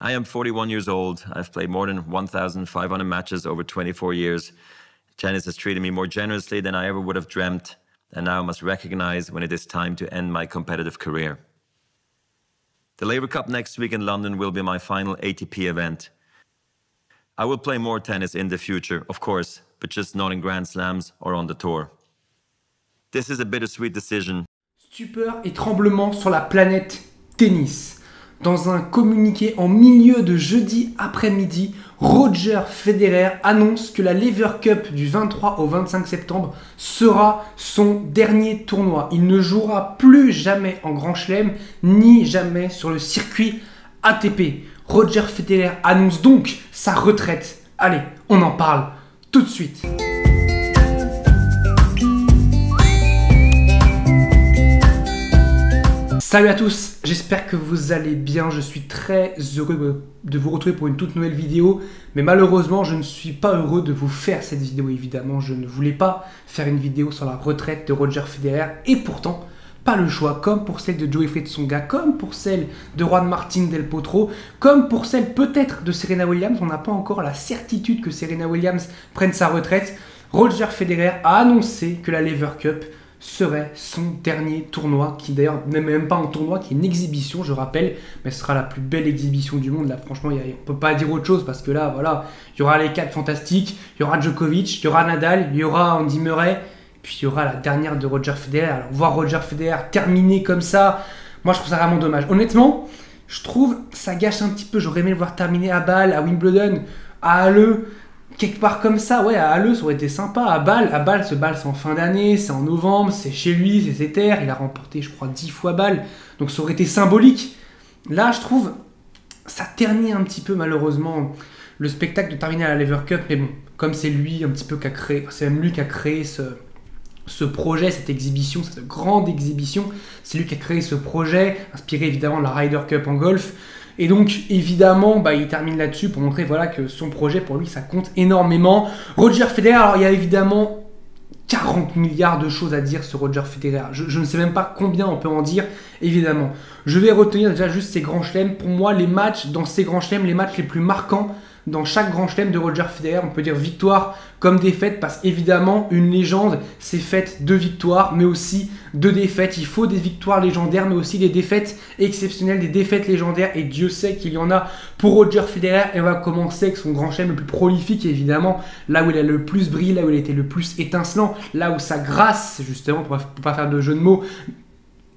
I am 41 years old. I've played more than 1,500 matches over 24 years. Tennis has treated me more generously than I ever would have dreamt, and now I must recognize when it is time to end my competitive career. The Laver Cup next week in London will be my final ATP event. I will play more tennis in the future, of course, but just not in Grand Slams or on the tour. This is a bittersweet decision. Stupeur et tremblement sur la planète tennis. Dans un communiqué en milieu de jeudi après-midi, Roger Federer annonce que la Laver Cup du 23 au 25 septembre sera son dernier tournoi. Il ne jouera plus jamais en Grand Chelem, ni jamais sur le circuit ATP. Roger Federer annonce donc sa retraite. Allez, on en parle tout de suite. Salut à tous, j'espère que vous allez bien, je suis très heureux de vous retrouver pour une toute nouvelle vidéo, mais malheureusement je ne suis pas heureux de vous faire cette vidéo évidemment, je ne voulais pas faire une vidéo sur la retraite de Roger Federer et pourtant pas le choix, comme pour celle de Joe-Wilfried Tsonga, comme pour celle de Juan Martín del Potro, comme pour celle peut-être de Serena Williams, on n'a pas encore la certitude que Serena Williams prenne sa retraite. Roger Federer a annoncé que la Laver Cup serait son dernier tournoi, qui d'ailleurs n'est même pas un tournoi, qui est une exhibition, je rappelle, mais ce sera la plus belle exhibition du monde. Là, franchement, on ne peut pas dire autre chose parce que là, voilà, il y aura les 4 fantastiques, il y aura Djokovic, il y aura Nadal, il y aura Andy Murray, puis il y aura la dernière de Roger Federer. Alors, voir Roger Federer terminer comme ça, moi, je trouve ça vraiment dommage. Honnêtement, je trouve ça gâche un petit peu. J'aurais aimé le voir terminer à Bâle, à Wimbledon, à Halle. Quelque part comme ça, ouais, à Halle, ça aurait été sympa. À Bâle, c'est en fin d'année, c'est en novembre, c'est chez lui, c'est ses terres. Il a remporté, je crois, 10 fois Bâle. Donc ça aurait été symbolique. Là, je trouve, ça ternit un petit peu, malheureusement, le spectacle de terminer à la Laver Cup. Mais bon, comme c'est lui un petit peu qui a créé, c'est même lui qui a créé ce projet, cette exhibition, cette grande exhibition. C'est lui qui a créé ce projet, inspiré évidemment de la Ryder Cup en golf. Et donc, évidemment, il termine là-dessus pour montrer voilà, que son projet, pour lui, ça compte énormément. Roger Federer, alors il y a évidemment 40 milliards de choses à dire sur Roger Federer. Je ne sais même pas combien on peut en dire, évidemment. Je vais retenir déjà juste ces grands chelems. Pour moi, les matchs, dans ces grands chelems, les matchs les plus marquants, dans chaque grand chelem de Roger Federer, on peut dire victoire comme défaite, parce qu'évidemment, une légende, c'est faite de victoires, mais aussi de défaites. Il faut des victoires légendaires, mais aussi des défaites exceptionnelles, des défaites légendaires, et Dieu sait qu'il y en a pour Roger Federer. Et on va commencer avec son grand chelem le plus prolifique, évidemment, là où il a le plus brillé, là où il a été le plus étincelant, là où sa grâce, justement, pour pas faire de jeu de mots,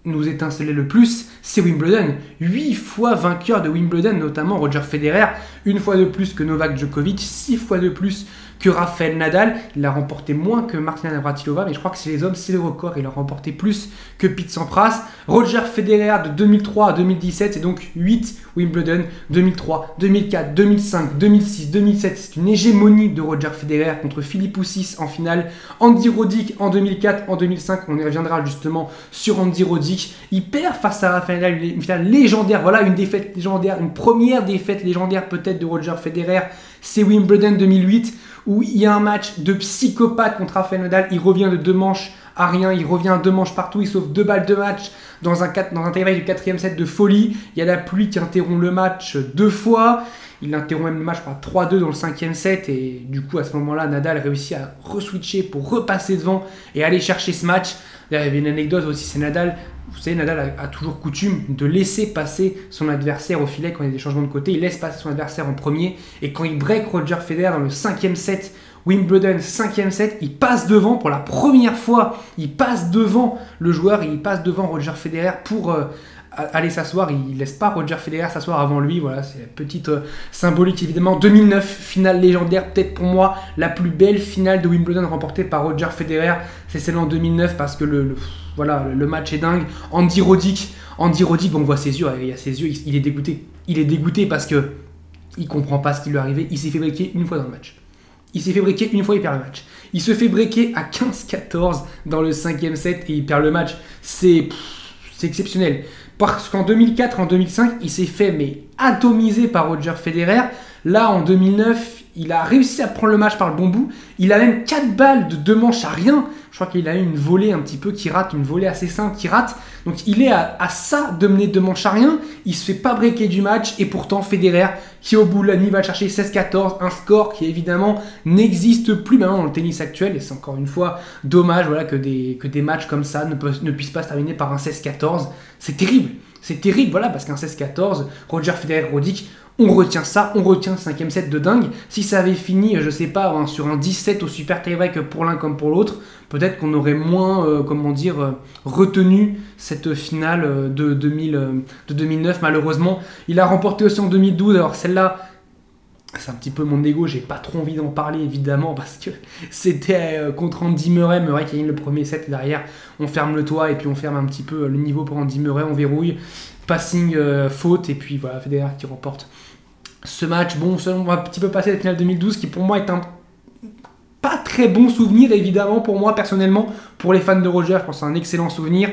nous étincelait le plus, c'est Wimbledon. 8 fois vainqueur de Wimbledon, notamment Roger Federer, une fois de plus que Novak Djokovic, 6 fois de plus que Rafael Nadal. Il a remporté moins que Martina Navratilova, mais je crois que chez les hommes, c'est le record. Il a remporté plus que Pete Sampras. Roger Federer de 2003 à 2017, c'est donc 8 Wimbledon, 2003, 2004, 2005, 2006, 2007. C'est une hégémonie de Roger Federer contre Philippe Oussis en finale. Andy Roddick en 2004, en 2005, on y reviendra justement sur Andy Roddick. Il perd face à Rafael Nadal, une finale légendaire. Voilà une défaite légendaire, une première défaite légendaire peut-être de Roger Federer. C'est Wimbledon 2008 où il y a un match de psychopathe contre Rafael Nadal. Il revient de 2 manches à rien, il revient à 2 manches partout, il sauve 2 balles de match dans un tie-break du 4e set de folie. Il y a la pluie qui interrompt le match 2 fois. Il interrompt même le match par 3-2 dans le 5e set et du coup à ce moment-là, Nadal réussit à re-switcher pour repasser devant et aller chercher ce match. Là, il y avait une anecdote aussi, c'est Nadal. Vous savez, Nadal a toujours coutume de laisser passer son adversaire au filet quand il y a des changements de côté. Il laisse passer son adversaire en premier. Et quand il break Roger Federer dans le 5e set, Wimbledon 5e set, il passe devant pour la première fois. Il passe devant le joueur, il passe devant Roger Federer pour aller s'asseoir. Il ne laisse pas Roger Federer s'asseoir avant lui. Voilà, c'est la petite symbolique évidemment. 2009, finale légendaire, peut-être pour moi la plus belle finale de Wimbledon remportée par Roger Federer. C'est celle en 2009 parce que le match est dingue. Andy Roddick, on voit ses yeux, il y a ses yeux, il est dégoûté. Il est dégoûté parce que il comprend pas ce qui lui est arrivé. Il s'est fait breaker une fois dans le match. Il s'est fait breaker une fois, il perd le match. Il se fait breaker à 15-14 dans le 5e set et il perd le match. C'est exceptionnel. Parce qu'en 2004, en 2005, il s'est fait atomiser par Roger Federer. Là, en 2009, il a réussi à prendre le match par le bon bout. Il a même 4 balles de 2 manches à rien. Je crois qu'il a eu une volée un petit peu qui rate, une volée assez simple qui rate. Donc il est à ça de mener 2 manches à rien. Il se fait pas breaker du match. Et pourtant, Federer, qui au bout de la nuit va chercher 16-14, un score qui évidemment n'existe plus maintenant dans le tennis actuel. Et c'est encore une fois dommage voilà, que des matchs comme ça ne puissent pas se terminer par un 16-14. C'est terrible. C'est terrible, voilà, parce qu'un 16-14, Roger Federer, Roddick, on retient ça, on retient le 5e set de dingue. Si ça avait fini, je sais pas, sur un 17 au super tie-break pour l'un comme pour l'autre, peut-être qu'on aurait moins, retenu cette finale de 2009. Malheureusement, il a remporté aussi en 2012. Alors celle-là, c'est un petit peu mon ego, j'ai pas trop envie d'en parler évidemment parce que c'était contre Andy Murray qui gagne le premier set et derrière on ferme le toit et puis on ferme un petit peu le niveau pour Andy Murray, on verrouille, passing, faute et puis voilà Federer qui remporte ce match. Bon, on va un petit peu passer à la finale 2012 qui pour moi est un pas très bon souvenir évidemment pour moi personnellement, pour les fans de Roger je pense que c'est un excellent souvenir.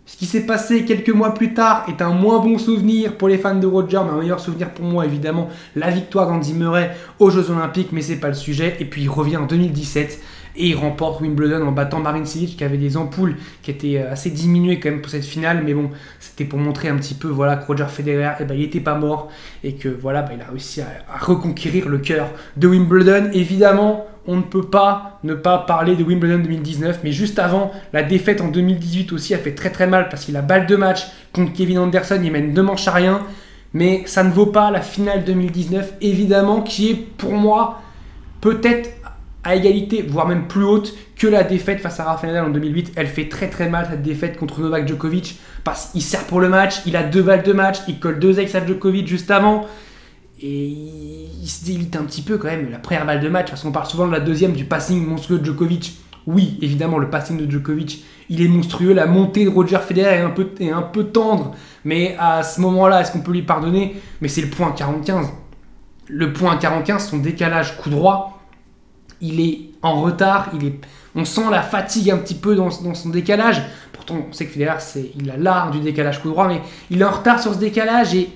Ce qui s'est passé quelques mois plus tard est un moins bon souvenir pour les fans de Roger, mais un meilleur souvenir pour moi, évidemment, la victoire d'Andy Murray aux Jeux Olympiques, mais c'est pas le sujet. Et puis il revient en 2017 et il remporte Wimbledon en battant Marin Cilic, qui avait des ampoules qui étaient assez diminuées quand même pour cette finale, mais bon, c'était pour montrer un petit peu voilà, que Roger Federer, il était pas mort et que voilà, il a réussi à reconquérir le cœur de Wimbledon. Évidemment, on ne peut pas ne pas parler de Wimbledon 2019, mais juste avant, la défaite en 2018 aussi a fait très très mal parce qu'il a balle de match contre Kevin Anderson, il mène 2 manches à rien, mais ça ne vaut pas la finale 2019, évidemment, qui est pour moi peut-être à égalité, voire même plus haute que la défaite face à Rafael Nadal en 2008. Elle fait très très mal cette défaite contre Novak Djokovic parce qu'il sert pour le match, il a 2 balles de match, il colle 2 ex à Djokovic juste avant. Et il se délite un petit peu quand même la première balle de match parce qu'on parle souvent de la deuxième du passing monstrueux de Djokovic. Oui, évidemment, le passing de Djokovic, il est monstrueux. La montée de Roger Federer est un peu tendre. Mais à ce moment-là, est-ce qu'on peut lui pardonner? Mais c'est le point 45. Le point 45, son décalage coup droit, il est en retard. On sent la fatigue un petit peu dans son décalage. Pourtant, on sait que Federer, il a l'art du décalage coup droit, mais il est en retard sur ce décalage et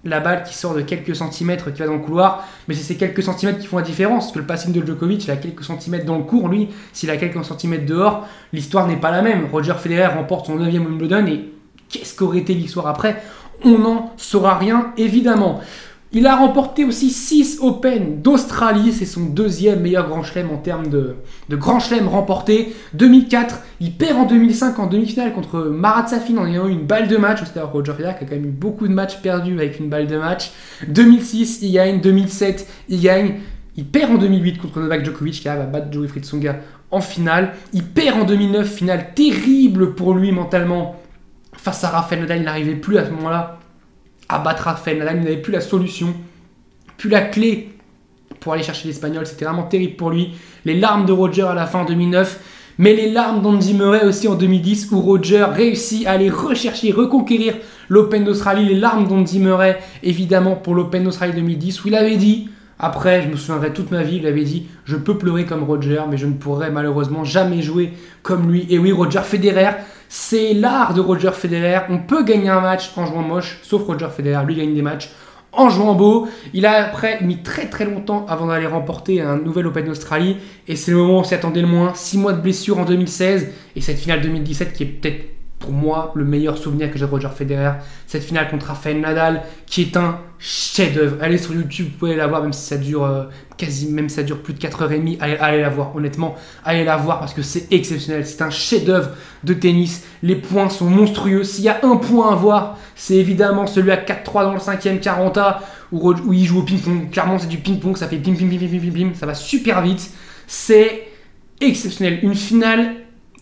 la balle qui sort de quelques centimètres qui va dans le couloir, mais c'est ces quelques centimètres qui font la différence, parce que le passing de Djokovic, il a quelques centimètres dans le court, lui, s'il a quelques centimètres dehors, l'histoire n'est pas la même. Roger Federer remporte son 9e Wimbledon, et qu'est-ce qu'aurait été l'histoire après? On n'en saura rien, évidemment. Il a remporté aussi 6 Open d'Australie, c'est son 2e meilleur grand chelem en termes de grand chelem remporté. 2004, il perd en 2005 en demi-finale contre Marat Safin en ayant eu une balle de match. C'est-à-dire Roger Federer qui a quand même eu beaucoup de matchs perdus avec une balle de match. 2006, il gagne. 2007, il gagne. Il perd en 2008 contre Novak Djokovic qui arrive à battre Wilfried Tsonga en finale. Il perd en 2009, finale terrible pour lui mentalement. Face à Rafael Nadal, il n'arrivait plus à ce moment-là à battre Rafael Nadal, il n'avait plus la solution, plus la clé pour aller chercher l'Espagnol. C'était vraiment terrible pour lui. Les larmes de Roger à la fin en 2009, mais les larmes d'Andy Murray aussi en 2010, où Roger réussit à aller rechercher, reconquérir l'Open d'Australie. Les larmes d'Andy Murray, évidemment, pour l'Open d'Australie 2010, où il avait dit, après, je me souviendrai toute ma vie, il avait dit « Je peux pleurer comme Roger, mais je ne pourrai malheureusement jamais jouer comme lui. » Et oui, Roger Federer, c'est l'art de Roger Federer. On peut gagner un match en jouant moche, sauf Roger Federer, lui gagne des matchs en jouant beau. Il a après mis très très longtemps avant d'aller remporter un nouvel Open d'Australie. Et c'est le moment où on s'y attendait le moins. 6 mois de blessure en 2016. Et cette finale 2017 qui est peut-être pour moi le meilleur souvenir que j'ai de Roger Federer. Cette finale contre Rafael Nadal qui est un chef-d'œuvre. Allez sur YouTube, vous pouvez la voir, même si ça dure ça dure plus de 4h30. Allez la voir, honnêtement. Allez la voir parce que c'est exceptionnel. C'est un chef-d'œuvre de tennis. Les points sont monstrueux. S'il y a un point à voir, c'est évidemment celui à 4-3 dans le 5e 40A où il joue au ping-pong. Clairement, c'est du ping-pong. Ça fait ping, ping, ping, ping, ping, ping. Ça va super vite. C'est exceptionnel. Une finale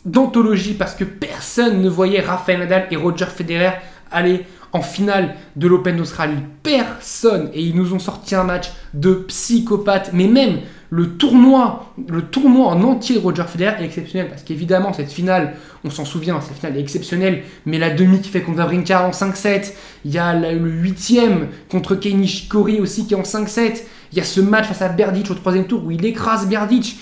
d'anthologie parce que personne ne voyait Rafael Nadal et Roger Federer aller en finale de l'Open d'Australie. Personne. Et ils nous ont sorti un match de psychopathe. Mais même le tournoi en entier de Roger Federer est exceptionnel parce qu'évidemment cette finale, on s'en souvient, cette finale est exceptionnelle, mais la demi qui fait contre Wawrinka en 5-7, il y a le 8e contre Kei Nishikori aussi qui est en 5-7, il y a ce match face à Berdych au 3e tour où il écrase Berdych.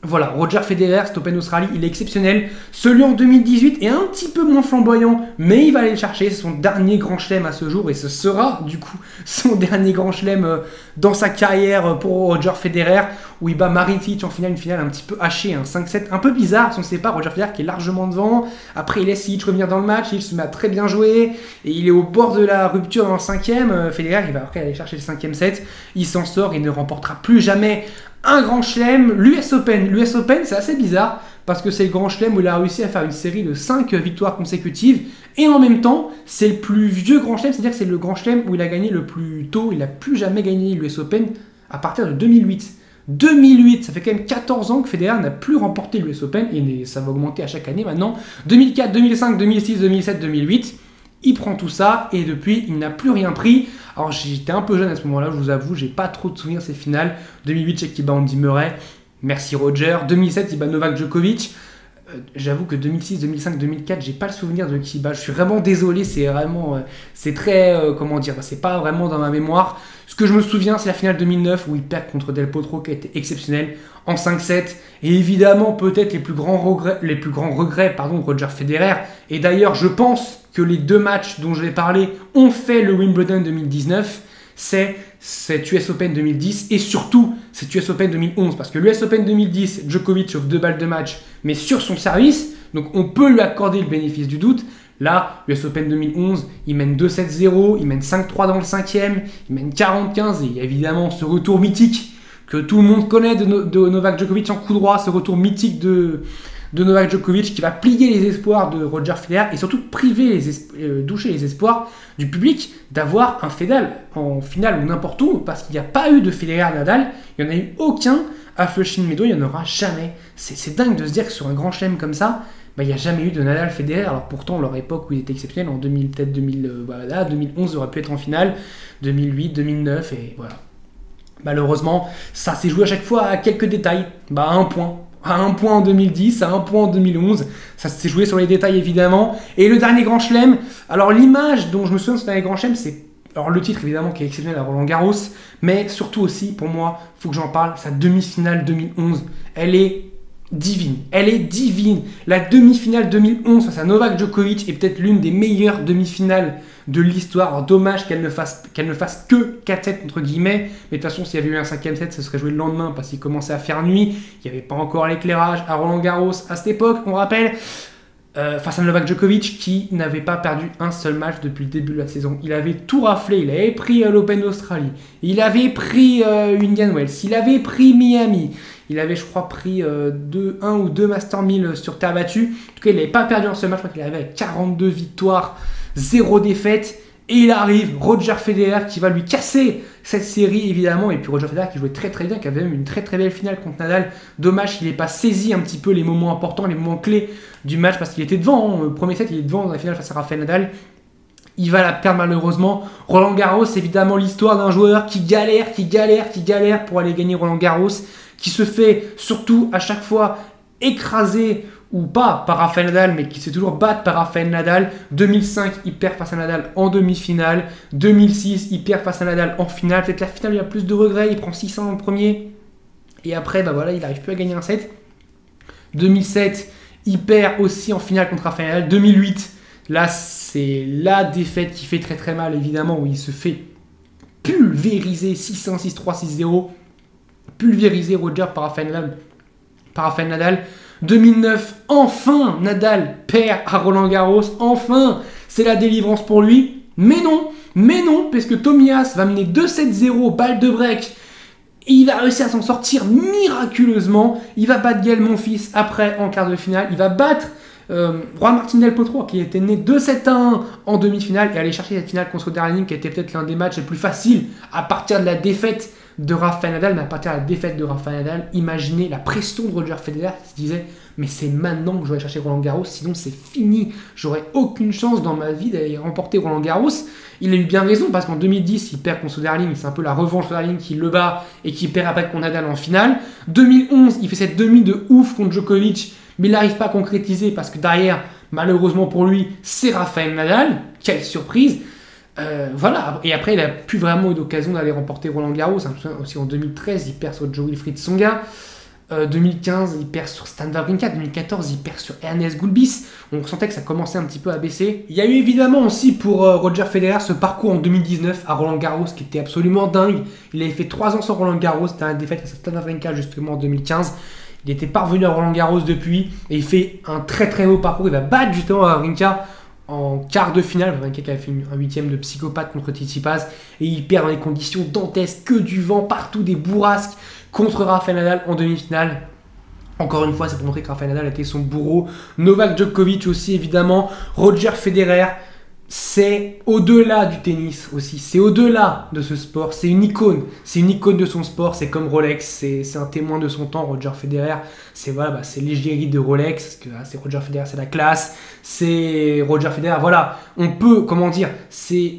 Voilà, Roger Federer, cet Open Australie, il est exceptionnel. Celui en 2018 est un petit peu moins flamboyant, mais il va aller le chercher. C'est son dernier grand chelem à ce jour et ce sera du coup son dernier grand chelem dans sa carrière pour Roger Federer, où il bat Marin Cilic en finale, une finale un petit peu hachée, un 5-7 un peu bizarre. Si on ne sait pas, Roger Federer qui est largement devant. Après, il laisse Cilic revenir dans le match, il se met à très bien jouer et il est au bord de la rupture dans le cinquième. Federer, il va après aller chercher le cinquième set. Il s'en sort, il ne remportera plus jamais un grand chelem. L'US Open, c'est assez bizarre parce que c'est le grand chelem où il a réussi à faire une série de 5 victoires consécutives et en même temps, c'est le plus vieux grand chelem, c'est-à-dire que c'est le grand chelem où il a gagné le plus tôt. Il n'a plus jamais gagné l'US Open à partir de 2008. 2008, ça fait quand même 14 ans que Federer n'a plus remporté l'US Open et ça va augmenter à chaque année maintenant. 2004, 2005, 2006, 2007, 2008. Il prend tout ça et depuis, il n'a plus rien pris. Alors j'étais un peu jeune à ce moment-là, je vous avoue, j'ai pas trop de souvenirs de ces finales. 2008, je sais qu'il bat Andy Murray. Merci Roger. 2007, il bat Novak Djokovic. J'avoue que 2006, 2005, 2004, j'ai pas le souvenir de qui il bat. Je suis vraiment désolé, c'est vraiment, c'est très, comment dire, c'est pas vraiment dans ma mémoire. Ce que je me souviens, c'est la finale 2009 où il perd contre Del Potro, qui a été exceptionnel en 5-7. Et évidemment, peut-être les plus grands regrets, de Roger Federer. Et d'ailleurs, je pense que les deux matchs dont je vais parler ont fait le Wimbledon 2019. C'est cet US Open 2010 et surtout cet US Open 2011. Parce que l'US Open 2010, Djokovic sauve 2 balles de match, mais sur son service. Donc on peut lui accorder le bénéfice du doute. Là, l'US Open 2011, il mène 2-7-0, il mène 5-3 dans le cinquième, il mène 40-15 et il y a évidemment ce retour mythique que tout le monde connaît de Novak Djokovic en coup droit, ce retour mythique de Novak Djokovic qui va plier les espoirs de Roger Federer et surtout doucher les espoirs du public d'avoir un Federer en finale ou n'importe où, parce qu'il n'y a pas eu de Federer-Nadal, il n'y en a eu aucun à Flushing Meadows, il n'y en aura jamais. C'est dingue de se dire que sur un grand chelem comme ça, il n'y a jamais eu de Nadal-Federer, alors pourtant leur époque où il était exceptionnel, en 2011 aurait pu être en finale, 2008, 2009 et voilà. Malheureusement, ça s'est joué à chaque fois à quelques détails, à un point. À un point en 2010, à un point en 2011. Ça s'est joué sur les détails évidemment. Et le dernier grand chelem, alors l'image dont je me souviens de ce dernier grand chelem, c'est alors le titre évidemment qui est exceptionnel à Roland Garros, mais surtout aussi pour moi, il faut que j'en parle, sa demi-finale 2011. Elle est divine. Elle est divine. La demi-finale 2011 face à Novak Djokovic est peut-être l'une des meilleures demi-finales de l'histoire. Alors, dommage qu'elle ne fasse que 4-7 entre guillemets. Mais de toute façon, s'il y avait eu un 5e set, ce serait joué le lendemain parce qu'il commençait à faire nuit. Il n'y avait pas encore l'éclairage à Roland Garros à cette époque, on rappelle. Face à Novak Djokovic qui n'avait pas perdu un seul match depuis le début de la saison. Il avait tout raflé, il avait pris l'Open d'Australie, il avait pris Indian Wells, il avait pris Miami, il avait je crois pris 1 ou 2 Master 1000 sur terre battue. En tout cas il n'avait pas perdu un seul match, je crois qu'il arrivait avec 42 victoires, 0 défaite. Et il arrive, Roger Federer qui va lui casser cette série évidemment. Et puis Roger Federer qui jouait très très bien, qui avait même une très très belle finale contre Nadal. Dommage qu'il n'ait pas saisi un petit peu les moments importants, les moments clés du match parce qu'il était devant. Le premier set, il est devant dans la finale face à Rafael Nadal. Il va la perdre malheureusement. Roland Garros, c'est évidemment l'histoire d'un joueur qui galère pour aller gagner Roland Garros, qui se fait surtout à chaque fois écraser ou pas par Rafael Nadal, mais qui s'est toujours battu par Rafael Nadal. 2005, il perd face à Nadal en demi-finale. 2006, il perd face à Nadal en finale. Peut-être la finale, il a plus de regrets. Il prend 600 en premier. Et après, il n'arrive plus à gagner un set. 2007, il perd aussi en finale contre Rafael Nadal. 2008, là, c'est la défaite qui fait très très mal, évidemment, où il se fait pulvériser 6-1, 6-3, 6-0. Pulvériser Roger par Rafael Nadal. 2009, enfin, Nadal perd à Roland Garros, enfin, c'est la délivrance pour lui. Mais non, parce que Tomias va mener 2-7-0, balle de break. Et il va réussir à s'en sortir miraculeusement. Il va battre Gaël Monfils après en quart de finale. Il va battre Juan Martín del Potro qui était né 2-7-1 en demi-finale et aller chercher cette finale contre Darling qui était peut-être l'un des matchs les plus faciles à partir de la défaite de Rafael Nadal. Mais à partir de la défaite de Rafael Nadal, imaginez la pression de Roger Federer qui se disait mais c'est maintenant que je vais chercher Roland Garros, sinon c'est fini, j'aurai aucune chance dans ma vie d'aller remporter Roland Garros. Il a eu bien raison parce qu'en 2010 il perd contre Soderling, c'est un peu la revanche de Soderling qui le bat et qui perd après contre Nadal en finale. 2011 il fait cette demi de ouf contre Djokovic, mais il n'arrive pas à concrétiser parce que derrière, malheureusement pour lui, c'est Rafael Nadal. Quelle surprise! Voilà, et après il n'a plus vraiment eu d'occasion d'aller remporter Roland Garros. Aussi en 2013 il perd sur Joe Wilfried Tsonga. 2015, il perd sur Stan Wawrinka. 2014, il perd sur Ernest Gulbis. On sentait que ça commençait un petit peu à baisser. Il y a eu évidemment aussi pour Roger Federer ce parcours en 2019 à Roland Garros qui était absolument dingue. Il avait fait 3 ans sans Roland Garros. C'était une défaite face à Stan Wawrinka justement en 2015. Il était parvenu à Roland Garros depuis et il fait un très très haut parcours. Il va battre justement Wawrinka en quart de finale. Wawrinka qui a fait un 8e de psychopathe contre Tsitsipas et il perd dans des conditions dantesques, que du vent partout, des bourrasques, contre Rafael Nadal en demi-finale. Encore une fois, c'est pour montrer que Rafael Nadal était son bourreau. Novak Djokovic aussi, évidemment. Roger Federer, c'est au-delà du tennis aussi. C'est au-delà de ce sport. C'est une icône. C'est une icône de son sport. C'est comme Rolex. C'est un témoin de son temps, Roger Federer. C'est voilà, c'est l'égérie de Rolex. Parce que c'est Roger Federer, c'est la classe. C'est Roger Federer. Voilà, on peut, comment dire, c'est...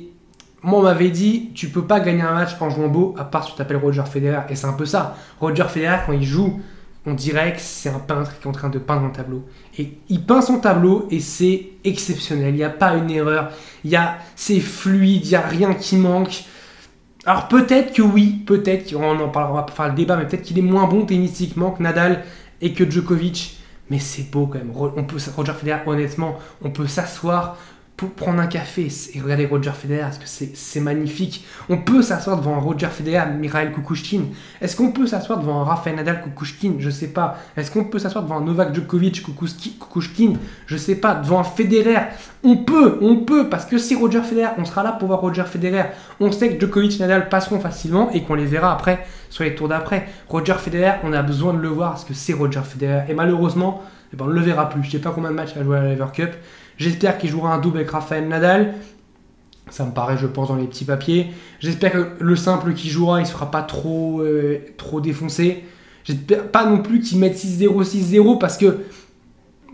Moi, on m'avait dit, tu peux pas gagner un match en jouant beau, à part si tu t'appelles Roger Federer. Et c'est un peu ça. Roger Federer, quand il joue, on dirait que c'est un peintre qui est en train de peindre un tableau. Et il peint son tableau et c'est exceptionnel. Il n'y a pas une erreur. C'est fluide, il n'y a rien qui manque. Alors peut-être que oui, peut-être qu'on en parlera, on va pas faire le débat, mais peut-être qu'il est moins bon tennistiquement que Nadal et que Djokovic. Mais c'est beau quand même. Roger Federer, honnêtement, on peut s'asseoir pour prendre un café et regarder Roger Federer, parce que c'est magnifique. On peut s'asseoir devant un Roger Federer, Mikhail Kukushkin. Est-ce qu'on peut s'asseoir devant un Rafael Nadal, Kukushkin? Je sais pas. Est-ce qu'on peut s'asseoir devant un Novak Djokovic, Kukushkin? Je sais pas. Devant un Federer? On peut, parce que si Roger Federer, on sera là pour voir Roger Federer. On sait que Djokovic et Nadal passeront facilement et qu'on les verra après sur les tours d'après. Roger Federer, on a besoin de le voir parce que c'est Roger Federer. Et malheureusement, on ne le verra plus. Je sais pas combien de matchs il va jouer à la Lever Cup. J'espère qu'il jouera un double avec Rafael Nadal. Ça me paraît, je pense, dans les petits papiers. J'espère que le simple qu'il jouera, il ne se fera pas trop défoncer. J'espère pas non plus qu'il mette 6-0, 6-0, parce que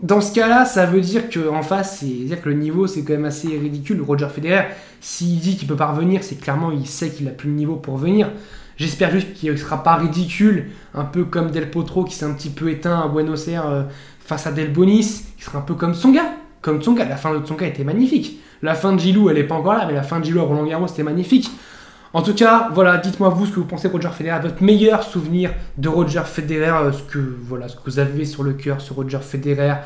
dans ce cas-là, ça veut dire qu'en face, c'est-à-dire que le niveau, c'est quand même assez ridicule. Roger Federer, s'il dit qu'il peut pas revenir, c'est clairement, il sait qu'il n'a plus le niveau pour venir. J'espère juste qu'il ne sera pas ridicule, un peu comme Del Potro qui s'est un petit peu éteint à Buenos Aires face à Del Bonis. Il sera un peu comme Tsonga. La fin de Tsonga était magnifique. La fin de Gilou, elle n'est pas encore là, mais la fin de Gilou à Roland Garros, c'était magnifique. En tout cas, voilà, dites-moi vous ce que vous pensez de Roger Federer, votre meilleur souvenir de Roger Federer, ce que vous avez sur le cœur sur Roger Federer.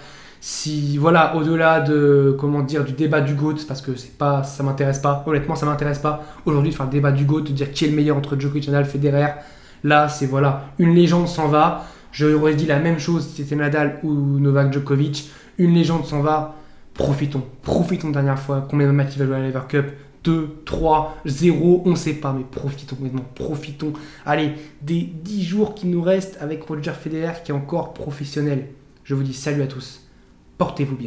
Si, voilà, au-delà de, du débat du GOAT, parce que ça m'intéresse pas, honnêtement, ça m'intéresse pas aujourd'hui de faire le débat du GOAT, de dire qui est le meilleur entre Djokovic, Nadal, Federer. Là, c'est une légende s'en va. J'aurais dit la même chose si c'était Nadal ou Novak Djokovic. Une légende s'en va. Profitons dernière fois. Combien de matchs il va jouer à la Lever Cup? 2, 3, 0, on ne sait pas, mais profitons. Allez, des 10 jours qui nous restent avec Roger Federer qui est encore professionnel. Je vous dis salut à tous. Portez-vous bien.